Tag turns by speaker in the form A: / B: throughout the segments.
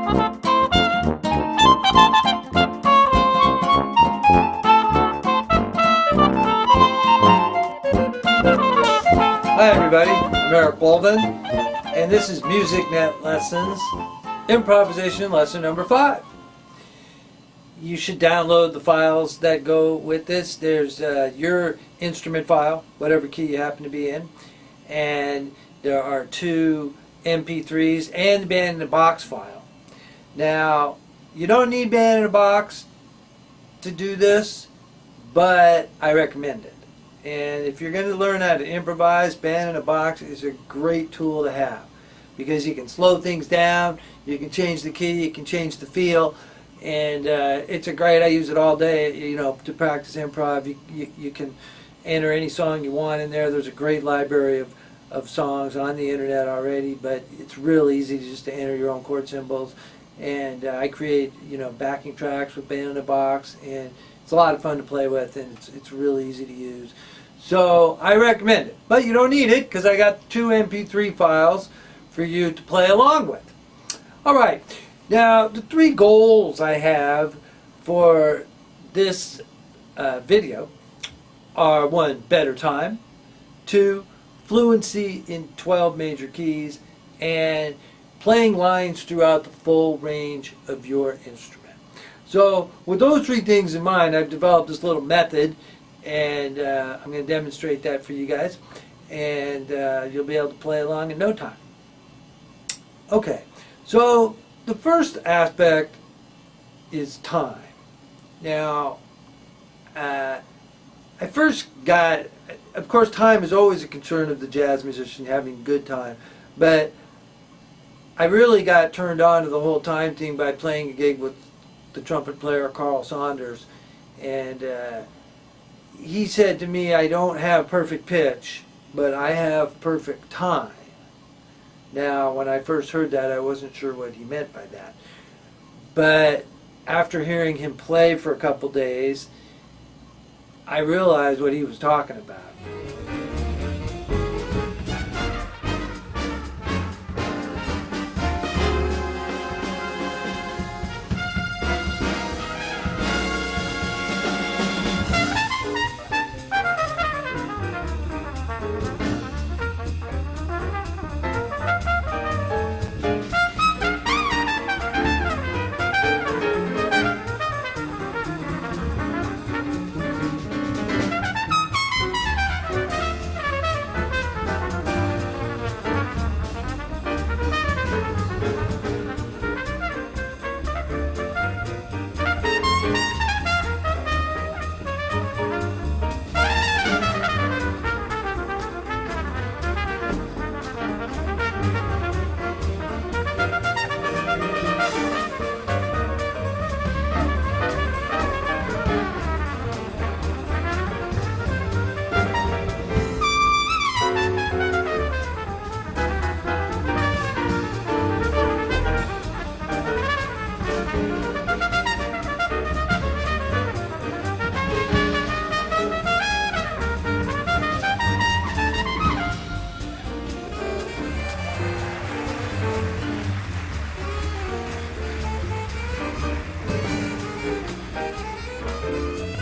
A: Hi everybody, I'm Eric Walden, and this is MusicNet Lessons, improvisation lesson number 5. You should download the files that go with this. There's your instrument file, whatever key you happen to be in, and there are 2 MP3s and the Band in a Box file. Now, you don't need Band in a Box to do this, but I recommend it. And if you're going to learn how to improvise, Band in a Box is a great tool to have because you can slow things down, you can change the key, you can change the feel, and it's a great, I use it all day, to practice improv. You can enter any song you want in there. There's a great library of songs on the internet already, but it's real easy to enter your own chord symbols. And I create, backing tracks with Band in a Box, and it's a lot of fun to play with, and it's really easy to use. So I recommend it, but you don't need it because I got 2 MP3 files for you to play along with. All right, now the 3 goals I have for this video are: 1, better time; 2, fluency in 12 major keys; and playing lines throughout the full range of your instrument. So with those 3 things in mind, I've developed this little method, and I'm going to demonstrate that for you guys, and you'll be able to play along in no time. Okay, so the first aspect is time. Now, I first got, of course, time is always a concern of the jazz musician, having a good time, but I really got turned on to the whole time thing by playing a gig with the trumpet player Carl Saunders, and he said to me, I don't have perfect pitch, but I have perfect time. Now, when I first heard that, I wasn't sure what he meant by that. But after hearing him play for a couple days, I realized what he was talking about.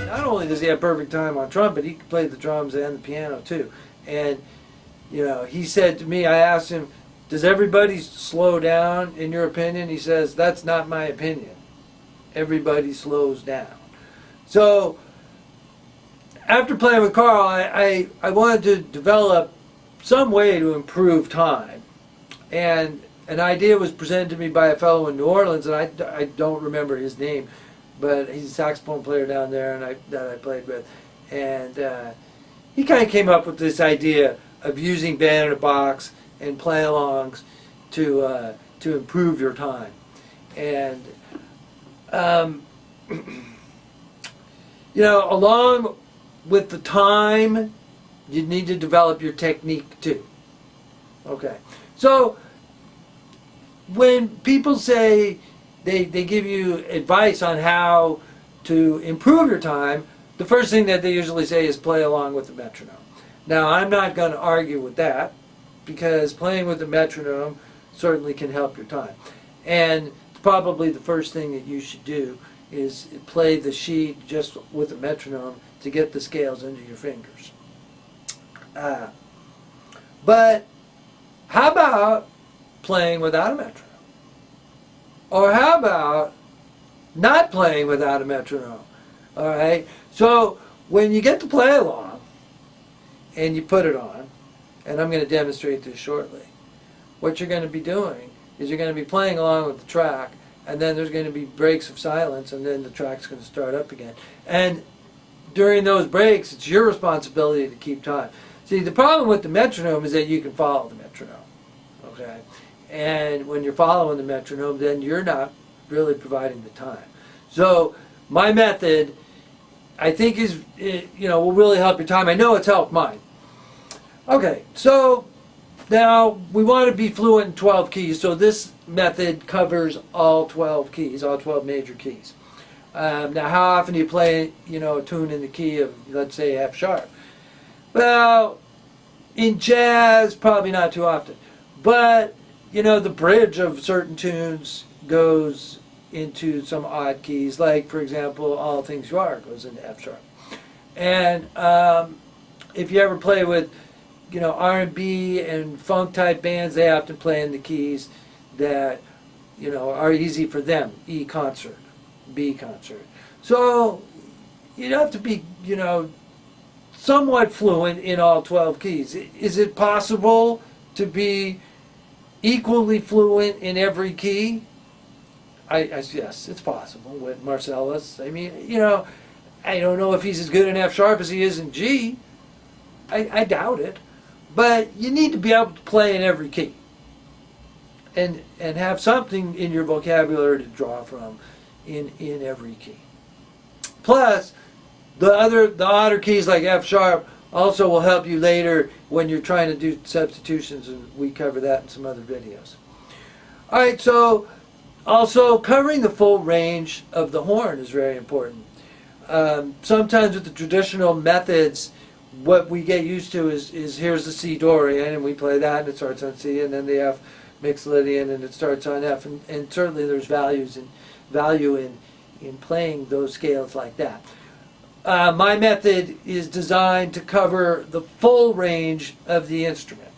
A: Not only does he have perfect time on trumpet, he can play the drums and the piano too. And he said to me, I asked him, does everybody slow down in your opinion? He says, that's not my opinion. Everybody slows down. So after playing with Carl, I wanted to develop some way to improve time. And an idea was presented to me by a fellow in New Orleans, and I don't remember his name, but he's a saxophone player down there and that I played with. And he kind of came up with this idea of using Band in a Box and play-alongs to improve your time. And along with the time, you need to develop your technique too. Okay, so when people say they give you advice on how to improve your time, the first thing that they usually say is play along with the metronome. Now, I'm not going to argue with that, because playing with the metronome certainly can help your time. And the probably the first thing that you should do is play the sheet just with a metronome to get the scales into your fingers. But how about playing without a metronome? Or how about not playing without a metronome? All right? So when you get to play along and you put it on, and I'm going to demonstrate this shortly, what you're going to be doing is you're going to be playing along with the track, and then there's going to be breaks of silence, and then the track's going to start up again. And during those breaks, it's your responsibility to keep time. See, the problem with the metronome is that you can follow the metronome, okay? And when you're following the metronome, then you're not really providing the time. So my method, I think, is, will really help your time. I know it's helped mine. Okay, so now we want to be fluent in 12 keys, so this method covers all 12 keys, all 12 major keys. Now, how often do you play, a tune in the key of, let's say, F sharp? Well, in jazz, probably not too often. But, the bridge of certain tunes goes into some odd keys, like, for example, All Things You Are goes into F sharp. And if you ever play with, R&B and funk type bands, they often play in the keys that, are easy for them. E concert, B concert. So you have to be, somewhat fluent in all 12 keys. Is it possible to be equally fluent in every key? Yes, it's possible with Marcellus. I mean, I don't know if he's as good in F sharp as he is in G. I doubt it. But you need to be able to play in every key and have something in your vocabulary to draw from in every key. Plus, the odder keys like F sharp also will help you later when you're trying to do substitutions, and we cover that in some other videos. All right, so also covering the full range of the horn is very important. Sometimes with the traditional methods, what we get used to is here's the C Dorian, and we play that, and it starts on C, and then the F Mixolydian, and it starts on F, and certainly there's value in playing those scales like that. My method is designed to cover the full range of the instrument.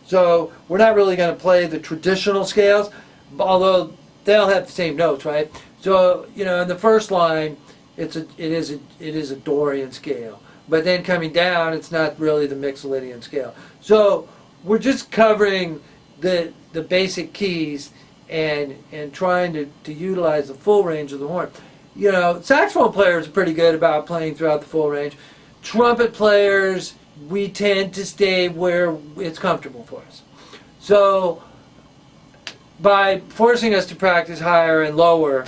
A: So we're not really going to play the traditional scales, although they'll have the same notes, right? So in the first line, it is a Dorian scale. But then coming down, it's not really the Mixolydian scale. So we're just covering the basic keys and trying to utilize the full range of the horn. Saxophone players are pretty good about playing throughout the full range. Trumpet players, we tend to stay where it's comfortable for us. So by forcing us to practice higher and lower,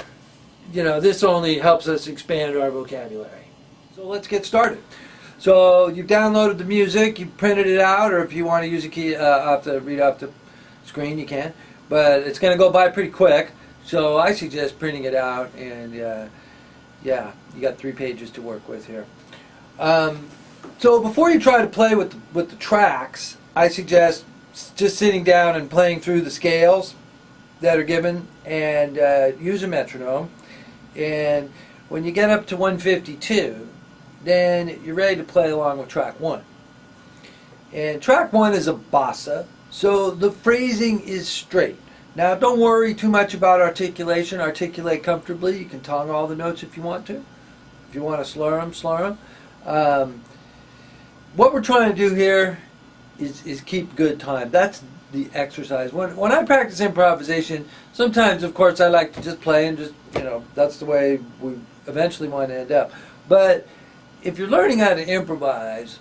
A: this only helps us expand our vocabulary. So let's get started. So you've downloaded the music, you printed it out, or if you want to use a key read off the screen, you can. But it's going to go by pretty quick, so I suggest printing it out, and yeah, you got 3 pages to work with here. So before you try to play with the tracks, I suggest just sitting down and playing through the scales that are given, and use a metronome. And when you get up to 152, then you're ready to play along with track 1. And track 1 is a bossa, so the phrasing is straight. Now don't worry too much about articulation. Articulate comfortably. You can tongue all the notes if you want to. If you want to slur them. What we're trying to do here is keep good time. That's the exercise. When I practice improvisation, sometimes of course I like to just play and just, that's the way we eventually want to end up. But if you're learning how to improvise,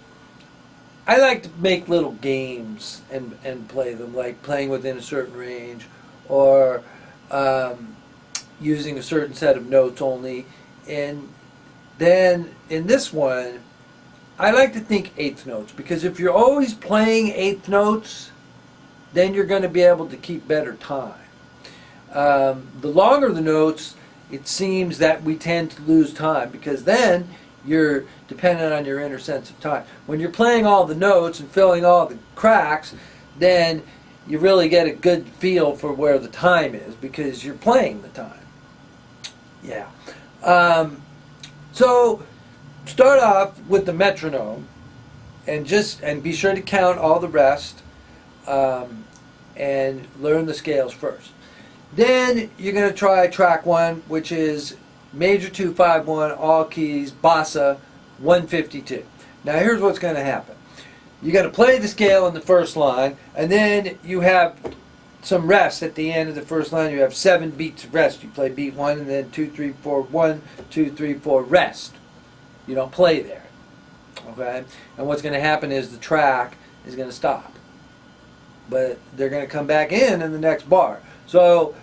A: I like to make little games and play them, like playing within a certain range, or using a certain set of notes only. And then in this one, I like to think eighth notes, because if you're always playing eighth notes, then you're going to be able to keep better time. The longer the notes, it seems that we tend to lose time, because then you're dependent on your inner sense of time. When you're playing all the notes and filling all the cracks, then you really get a good feel for where the time is because you're playing the time. Yeah. So start off with the metronome and be sure to count all the rest and learn the scales first. Then you're going to try track 1, which is major 251, all keys, bossa 152. Now here's what's going to happen. You got to play the scale in the first line, and then you have some rest at the end of the first line. You have 7 beats of rest. You play beat 1 and then 2, 3, 4, 1, 2, 3, 4, rest. You don't play there. Okay? And what's going to happen is the track is going to stop. But they're going to come back in the next bar. So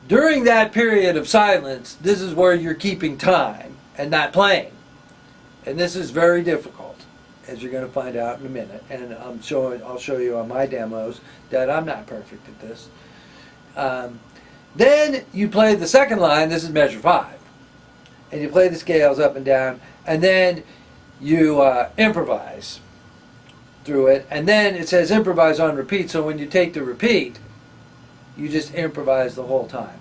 A: during that period of silence, this is where you're keeping time and not playing. And this is very difficult, as you're going to find out in a minute. And I'll show you on my demos that I'm not perfect at this. Then you play the second line. This is measure 5. And you play the scales up and down. And then you improvise through it. And then it says improvise on repeat. So when you take the repeat, you just improvise the whole time.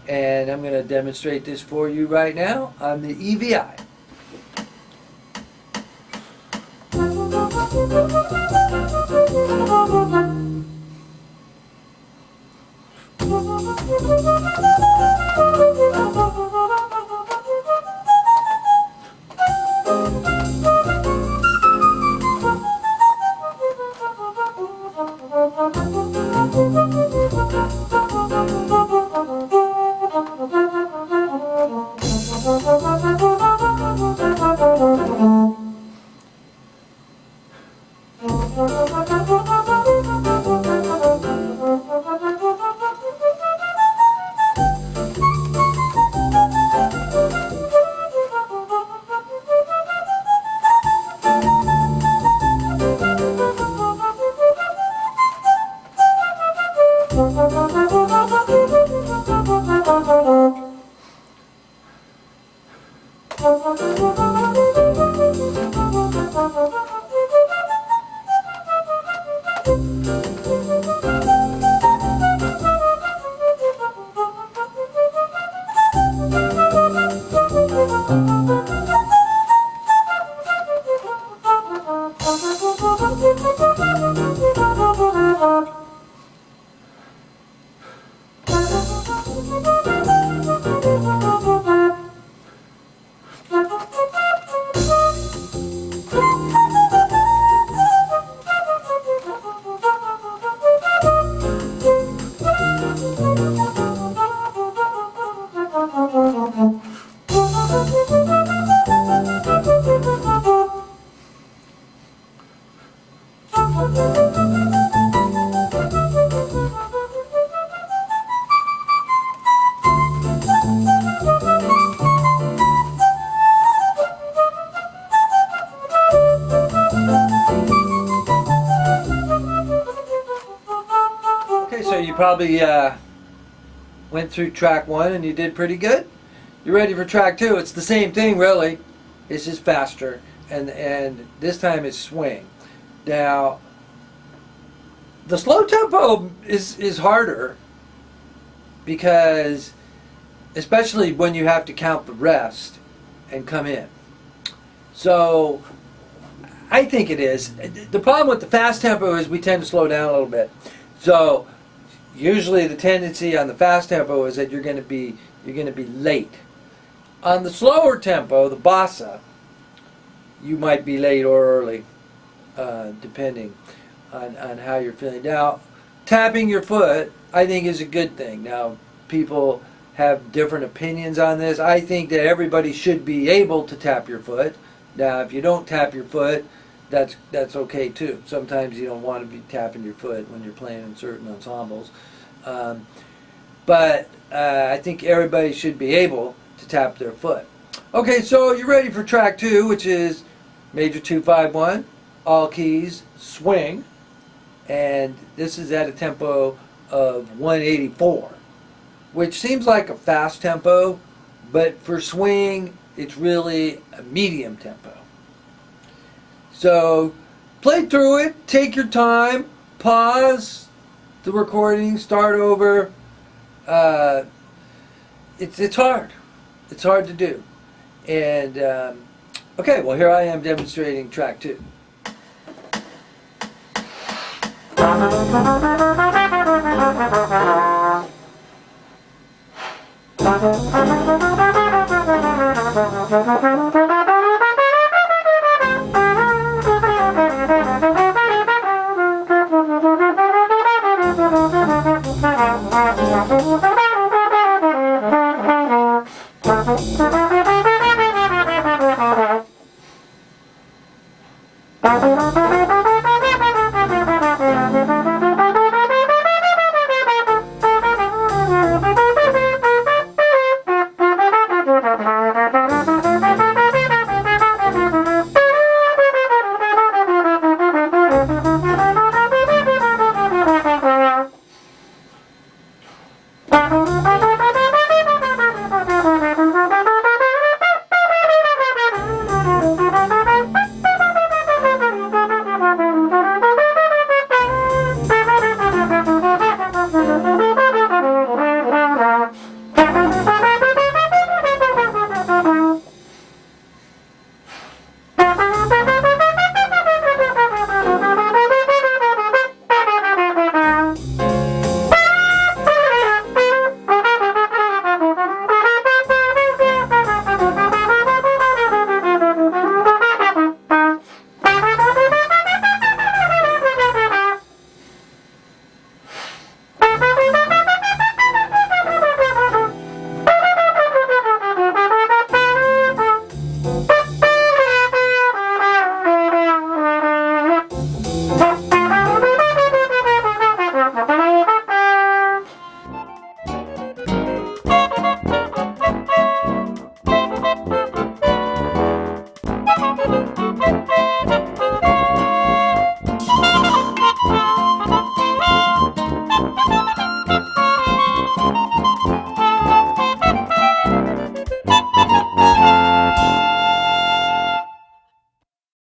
A: And I'm going to demonstrate this for you right now on the EVI. Okay, so you probably went through track 1 and you did pretty good. You're ready for track 2. It's the same thing, really. It's just faster, and this time it's swing. Now, the slow tempo is harder because, especially when you have to count the rest and come in. So, I think it is. The problem with the fast tempo is we tend to slow down a little bit. So, usually the tendency on the fast tempo is that you're going to be late. On the slower tempo, the bossa, you might be late or early, depending on how you're feeling. Now, tapping your foot, I think, is a good thing. Now, people have different opinions on this. I think that everybody should be able to tap your foot. Now, if you don't tap your foot, that's okay too. Sometimes you don't want to be tapping your foot when you're playing in certain ensembles. But I think everybody should be able to tap their foot. Okay, so you're ready for track 2, which is major 251, all keys, swing. And this is at a tempo of 184, which seems like a fast tempo, but for swing, it's really a medium tempo. So play through it, take your time, pause, the recording, start over. It's hard. It's hard to do. And okay, well, here I am demonstrating track 2.